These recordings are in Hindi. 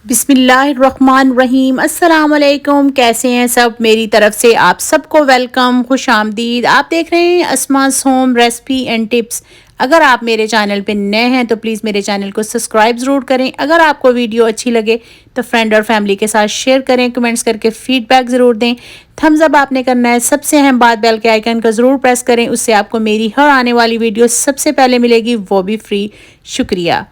बिस्मिल्लाहिर्रहमानिर्रहीम। अस्सलाम वालेकुम। कैसे हैं सब? मेरी तरफ से आप सबको वेलकम, खुश आमदीद। आप देख रहे हैं Asma's home recipe and tips. अगर आप मेरे चैनल पे नए हैं तो प्लीज़ मेरे चैनल को सब्सक्राइब ज़रूर करें। अगर आपको वीडियो अच्छी लगे तो फ्रेंड और फैमिली के साथ शेयर करें, कमेंट्स करके फीडबैक ज़रूर दें। थम्स अप आपने करना है। सबसे अहम बात, बेल के आइकन को ज़रूर प्रेस करें, उससे आपको मेरी हर आने वाली वीडियो सबसे पहले मिलेगी, वो भी फ्री। शुक्रिया।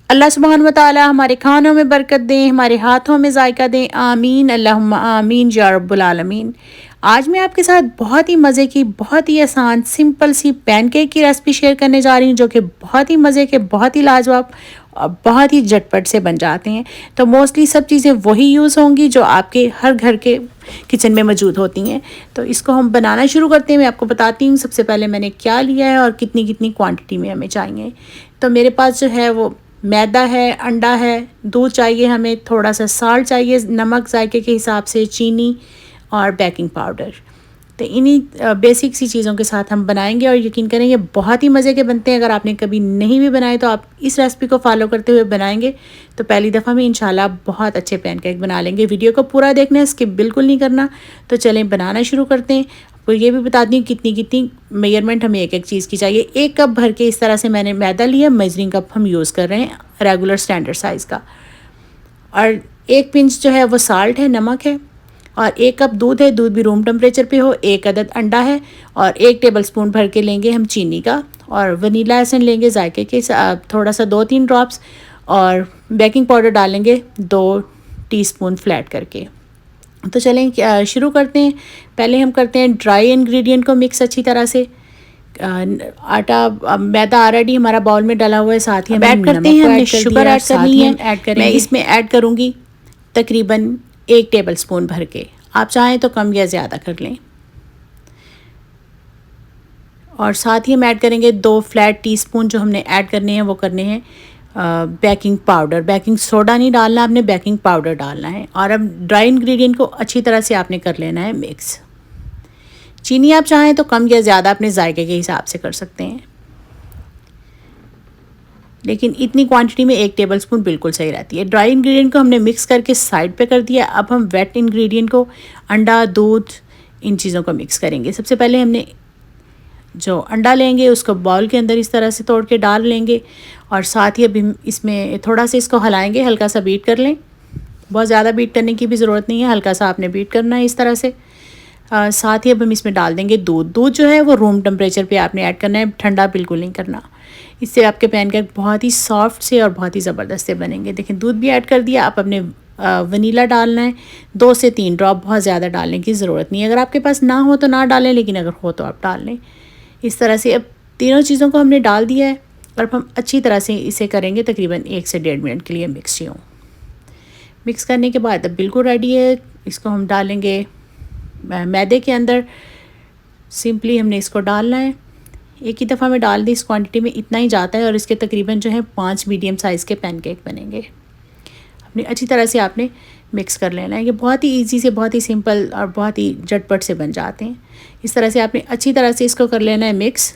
अल्लाह सुब्हान व तआला हमारे खानों में बरकत दें, हमारे हाथों में जायका दें। आमीन अल्लाहुम्मा आमीन या रब्बुल आलमीन। आज मैं आपके साथ बहुत ही मज़े की, बहुत ही आसान, सिंपल सी पैनकेक की रेसिपी शेयर करने जा रही हूँ, जो कि बहुत ही मज़े के, बहुत ही लाजवाब और बहुत ही झटपट से बन जाते हैं। तो मोस्टली सब चीज़ें वही यूज़ होंगी जो आपके हर घर के किचन में मौजूद होती हैं। तो इसको हम बनाना शुरू करते हैं। मैं आपको बताती हूँ सबसे पहले मैंने क्या लिया है और कितनी कितनी क्वांटिटी में हमें चाहिए। तो मेरे पास जो है वो मैदा है, अंडा है, दूध चाहिए, हमें थोड़ा सा साल्ट चाहिए, नमक जायके के हिसाब से, चीनी और बेकिंग पाउडर। तो इन्हीं बेसिक सी चीज़ों के साथ हम बनाएंगे और यकीन करेंगे बहुत ही मज़े के बनते हैं। अगर आपने कभी नहीं भी बनाए तो आप इस रेसिपी को फॉलो करते हुए बनाएंगे तो पहली दफ़ा में इंशाल्लाह बहुत अच्छे पैनकेक बना लेंगे। वीडियो को पूरा देखना है, स्किप बिल्कुल नहीं करना। तो चलें बनाना शुरू करते हैं। आपको ये भी बताती हूँ कितनी कितनी मेजरमेंट हमें एक एक चीज़ की चाहिए। 1 कप भर के इस तरह से मैंने मैदा लिया, मेजरिंग कप हम यूज़ कर रहे हैं रेगुलर स्टैंडर्ड साइज़ का। और 1 पिंच जो है वो साल्ट है, नमक है। और 1 कप दूध है, दूध भी रूम टेम्परेचर पे हो। 1 अदद अंडा है और 1 टेबलस्पून भर के लेंगे हम चीनी का। और वनीला एसेंस लेंगे जायके के थोड़ा सा 2-3 ड्रॉप्स। और बेकिंग पाउडर डालेंगे 2 टीस्पून फ्लैट करके। तो चलें शुरू करते हैं। पहले हम करते हैं ड्राई इंग्रेडिएंट को मिक्स अच्छी तरह से। आटा मैदा ऑलरेडी हमारा बाउल में डाला हुआ है। साथ ही हम ऐड करते हैं, हमने शुगर ऐड करनी है। मैं इसमें ऐड करूँगी तकरीबन 1 टेबलस्पून भर के। आप चाहें तो कम या ज़्यादा कर लें। और साथ ही हम ऐड करेंगे 2 फ्लैट टीस्पून जो हमने ऐड करने हैं वो करने हैं बेकिंग पाउडर। बेकिंग सोडा नहीं डालना, आपने बेकिंग पाउडर डालना है। और अब ड्राई इंग्रेडिएंट को अच्छी तरह से आपने कर लेना है मिक्स। चीनी आप चाहें तो कम या ज़्यादा अपने जायके के हिसाब से कर सकते हैं, लेकिन इतनी क्वांटिटी में 1 टेबलस्पून बिल्कुल सही रहती है। ड्राई इंग्रेडिएंट को हमने मिक्स करके साइड पे कर दिया। अब हम वेट इंग्रेडिएंट को, अंडा, दूध, इन चीज़ों को मिक्स करेंगे। सबसे पहले हमने जो अंडा लेंगे उसको बाउल के अंदर इस तरह से तोड़ के डाल लेंगे। और साथ ही अभी इसमें थोड़ा सा इसको हिलाएंगे, हल्का सा बीट कर लें। बहुत ज़्यादा बीट करने की भी ज़रूरत नहीं है, हल्का सा आपने बीट करना है इस तरह से। साथ ही अब हम इसमें डाल देंगे दूध। दूध जो है वो रूम टेम्परेचर पे आपने ऐड करना है, ठंडा बिल्कुल नहीं करना। इससे आपके पैनकेक बहुत ही सॉफ्ट से और बहुत ही ज़बरदस्त से बनेंगे। देखिए दूध भी ऐड कर दिया। आप अपने वनीला डालना है 2 से 3 ड्रॉप, बहुत ज़्यादा डालने की ज़रूरत नहीं है। अगर आपके पास ना हो तो ना डालें, लेकिन अगर हो तो आप डाल लें। इस तरह से अब तीनों चीज़ों को हमने डाल दिया है और हम अच्छी तरह से इसे करेंगे तकरीबन 1 से 1.5 मिनट के लिए मिक्स यूँ। मिक्स करने के बाद अब बिल्कुल रेडी है। इसको हम डालेंगे मैदे के अंदर। सिंपली हमने इसको डालना है, एक ही दफ़ा में डाल दी। इस क्वांटिटी में इतना ही जाता है और इसके तकरीबन जो है 5 मीडियम साइज़ के पैनकेक बनेंगे। अपनी अच्छी तरह से आपने मिक्स कर लेना है। ये बहुत ही इजी से, बहुत ही सिंपल और बहुत ही झटपट से बन जाते हैं। इस तरह से आपने अच्छी तरह से इसको कर लेना है मिक्स।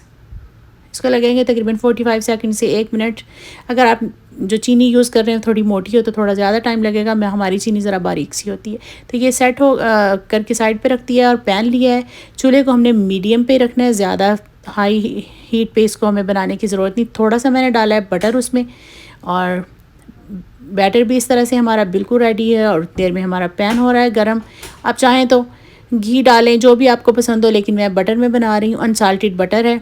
इसको लगेंगे तकरीबन 45 सेकंड से 1 मिनट। अगर आप जो चीनी यूज़ कर रहे हैं थोड़ी मोटी हो तो थोड़ा ज़्यादा टाइम लगेगा। मैं हमारी चीनी ज़रा बारीक सी होती है। तो ये सेट हो करके साइड पे रख दिया और पैन लिया है। चूल्हे को हमने मीडियम पे रखना है, ज़्यादा हाई हीट पे इसको हमें बनाने की ज़रूरत नहीं। थोड़ा सा मैंने डाला है बटर उसमें। और बैटर भी इस तरह से हमारा बिल्कुल रेडी है और देर में हमारा पैन हो रहा है गर्म। आप चाहें तो घी डालें, जो भी आपको पसंद हो, लेकिन मैं बटर में बना रही हूँ, अनसाल्टेड बटर है।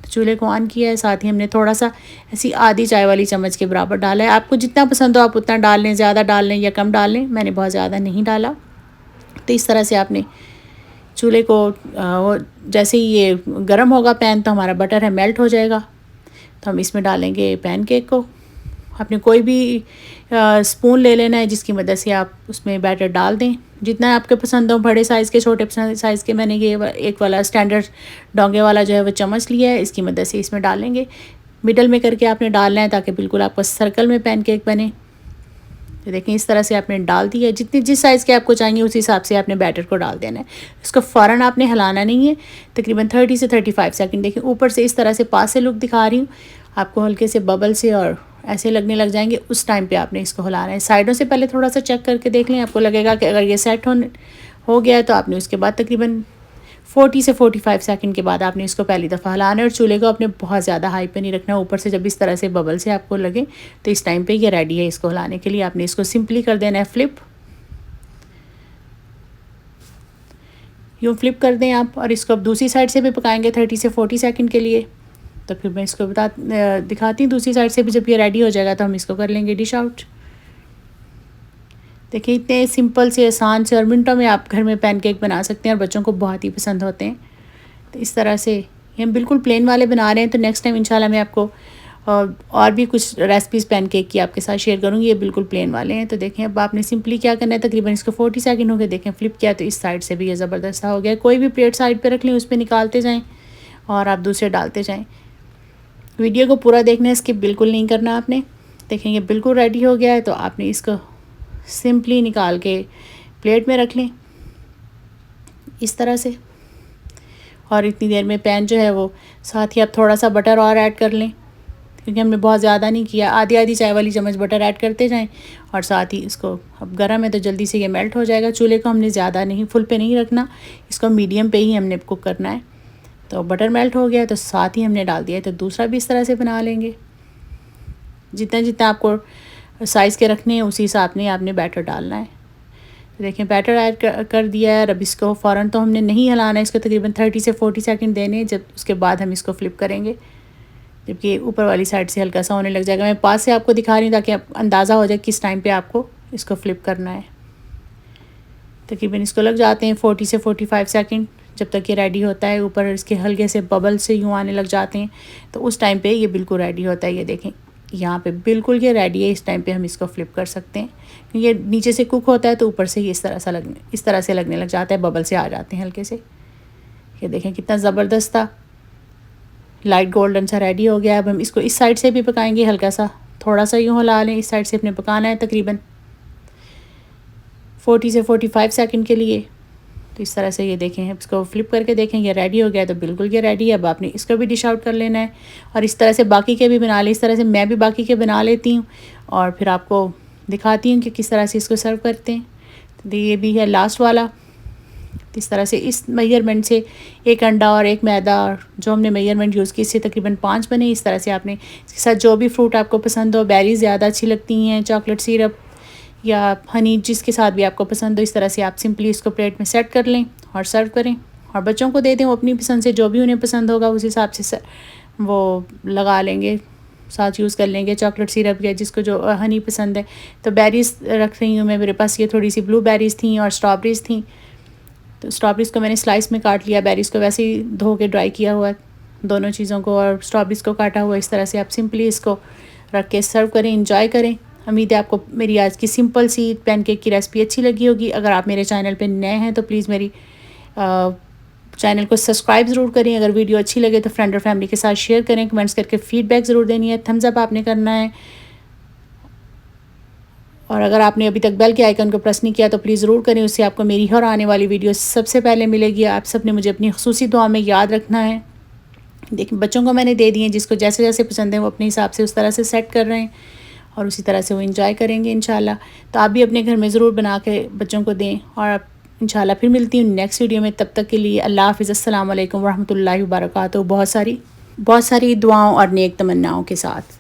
चूल्हे को ऑन किया है। साथ ही हमने थोड़ा सा ऐसी आधी चाय वाली चम्मच के बराबर डाला है। आपको जितना पसंद हो आप उतना डाल लें, ज़्यादा डाल लें या कम डाल लें। मैंने बहुत ज़्यादा नहीं डाला। तो इस तरह से आपने चूल्हे को जैसे ही ये गर्म होगा पैन तो हमारा बटर है मेल्ट हो जाएगा। तो हम इसमें डालेंगे पैनकेक को। आपने कोई भी स्पून ले लेना है जिसकी मदद से आप उसमें बैटर डाल दें, जितना आपके पसंद हो, बड़े साइज़ के, छोटे साइज़ के। मैंने ये एक वाला स्टैंडर्ड डोंगे वाला जो है वो चम्मच लिया है, इसकी मदद से इसमें डालेंगे। मिडल में करके आपने डालना है ताकि बिल्कुल आपको सर्कल में पैनकेक बने। तो देखें इस तरह से आपने डाल दिया। जिस साइज़ के आपको चाहिए उस हिसाब से आपने बैटर को डाल देना है। इसको फ़ौरन आपने हिलाना नहीं है, तकरीबन 30 से 35 सेकंड। देखें ऊपर से इस तरह से पास से लुक दिखा रही हूँ आपको, हल्के से बबल से और ऐसे लगने लग जाएंगे, उस टाइम पे आपने इसको हिलाना है। साइडों से पहले थोड़ा सा चेक करके देख लें, आपको लगेगा कि अगर ये सेट हो गया है तो आपने उसके बाद तकरीबन 40 से 45 सेकंड के बाद आपने इसको पहली दफ़ा हिलाना है। और चूल्हे को आपने बहुत ज़्यादा हाई पे नहीं रखना। ऊपर से जब इस तरह से बबल से आपको लगे तो इस टाइम पे ये रेडी है। इसको हिलाने के लिए आपने इसको सिंपली कर देना है फ्लिप, यूँ फ्लिप कर दें आप। और इसको अब दूसरी साइड से भी पकाएंगे 30 से 40 सेकंड के लिए। तो फिर मैं इसको दिखाती हूँ दूसरी साइड से भी। जब ये रेडी हो जाएगा तो हम इसको कर लेंगे डिश आउट। देखिए इतने सिंपल से, आसान से, और मिनटों में आप घर में पैनकेक बना सकते हैं और बच्चों को बहुत ही पसंद होते हैं। तो इस तरह से ये हम बिल्कुल प्लेन वाले बना रहे हैं। तो नेक्स्ट टाइम इंशाल्लाह मैं आपको और भी कुछ रेसिपीज़ पैनकेक की आपके साथ शेयर करूँगी। ये बिल्कुल प्लेन वाले हैं। तो देखें अब आपने सिंपली क्या करना है, तकरीबन इसको 40 सेकंड हो गए। देखें फ्लिप किया तो इस साइड से भी ये ज़बरदस्त हो गया। कोई भी प्लेट साइड पे रख लें, उस पर निकालते जाएं और आप दूसरे डालते जाएं। वीडियो को पूरा देखना है, स्किप बिल्कुल नहीं करना आपने। देखें ये बिल्कुल रेडी हो गया है। तो आपने इसको सिंपली निकाल के प्लेट में रख लें इस तरह से। और इतनी देर में पैन जो है वो, साथ ही आप थोड़ा सा बटर और ऐड कर लें, क्योंकि हमने बहुत ज़्यादा नहीं किया। आधी आधी चाय वाली चम्मच बटर ऐड करते जाएं। और साथ ही इसको, अब गर्म है तो जल्दी से ये मेल्ट हो जाएगा। चूल्हे को हमने ज़्यादा नहीं, फुल पे नहीं रखना, इसको मीडियम पे ही हमने कुक करना है। तो बटर मेल्ट हो गया तो साथ ही हमने डाल दिया है। तो दूसरा भी इस तरह से बना लेंगे। जितना जितना आपको साइज़ के रखने हैं उसी हिसाब से आपने बैटर डालना है। तो देखें बैटर ऐड कर दिया है। अब इसको फ़ौरन तो हमने नहीं हिलाना है, इसको तकरीबन 30 से 40 सेकंड देने। जब उसके बाद हम इसको फ्लिप करेंगे, जबकि ऊपर वाली साइड से हल्का सा होने लग जाएगा। मैं पास से आपको दिखा रही हूँ ताकि आप अंदाज़ा हो जाए किस टाइम पे आपको इसको फ्लिप करना है। तकरीबन इसको लग जाते हैं 40 से 45 सेकंड, जब तक ये रेडी होता है। ऊपर इसके हल्के से बबल से यूँ आने लग जाते हैं, तो उस टाइम पे ये बिल्कुल रेडी होता है। ये देखें यहाँ पे बिल्कुल ये रेडी है। इस टाइम पे हम इसको फ्लिप कर सकते हैं, क्योंकि ये नीचे से कुक होता है तो ऊपर से ही इस तरह से लगने लग जाता है, बबल से आ जाते हैं हल्के से। ये देखें कितना ज़बरदस्त था, लाइट गोल्डन सा रेडी हो गया। अब हम इसको इस साइड से भी पकाएंगे, हल्का सा थोड़ा सा यूँ हिला लें। इस साइड से अपने पकाना है तकरीबन 40 से 45 सेकंड के लिए। तो इस तरह से ये देखें, इसको फ्लिप करके देखें ये रेडी हो गया है। तो बिल्कुल ये रेडी है। अब आपने इसको भी डिश आउट कर लेना है और इस तरह से बाकी के भी बना लें। इस तरह से मैं भी बाकी के बना लेती हूँ और फिर आपको दिखाती हूँ कि किस तरह से इसको सर्व करते हैं। तो ये भी है लास्ट वाला। इस तरह से इस मेजरमेंट से एक अंडा और एक मैदा, और जो हमने मेजरमेंट यूज़ की इससे तकरीबन 5 बने। इस तरह से आपने इसके साथ जो भी फ्रूट आपको पसंद हो, बेरीज ज़्यादा अच्छी लगती हैं, चॉकलेट सिरप या हनी, जिसके साथ भी आपको पसंद हो, इस तरह से आप सिंपली इसको प्लेट में सेट कर लें और सर्व करें। और बच्चों को दे दें, वो अपनी पसंद से जो भी उन्हें पसंद होगा उस हिसाब से वो लगा लेंगे, साथ यूज़ कर लेंगे। चॉकलेट सिरप या जिसको जो हनी पसंद है। तो बेरीज़ रख रही हूँ मैं, मेरे पास ये थोड़ी सी ब्लू बेरीज़ थी और स्ट्रॉबेरीज़ थी। तो स्ट्रॉबेरीज़ को मैंने स्लाइस में काट लिया, बेरीज़ को वैसे ही धो के ड्राई किया हुआ है दोनों चीज़ों को, और स्ट्रॉबेरीज़ को काटा हुआ। इस तरह से आप सिंपली इसको रख के सर्व करें, इंजॉय करें। उम्मीद है आपको मेरी आज की सिंपल सी पैनकेक की रेसिपी अच्छी लगी होगी। अगर आप मेरे चैनल पे नए हैं तो प्लीज़ मेरी चैनल को सब्सक्राइब ज़रूर करें। अगर वीडियो अच्छी लगे तो फ्रेंड और फैमिली के साथ शेयर करें, कमेंट्स करके फ़ीडबैक ज़रूर देनी है, थम्स अप आपने करना है। और अगर आपने अभी तक बेल के आइकन को प्रेस नहीं किया तो प्लीज़ ज़रूर करें, उससे आपको मेरी हर आने वाली वीडियो सबसे पहले मिलेगी। आप सब ने मुझे अपनी खुसूसी दुआ में याद रखना है। देखिए बच्चों को मैंने दे दिए, जिसको जैसे जैसे पसंद है वो अपने हिसाब से उस तरह से सेट कर रहे हैं और उसी तरह से वो इंजॉय करेंगे इंशाल्लाह। तो आप भी अपने घर में ज़रूर बना के बच्चों को दें। और इंशाल्लाह फिर मिलती हूँ नेक्स्ट वीडियो में। तब तक के लिए अल्लाह हाफ़िज़, अस्सलाम वालेकुम वरहमतुल्लाहि वबरकातुहू। बहुत सारी दुआओं और नेक तमन्नाओं के साथ।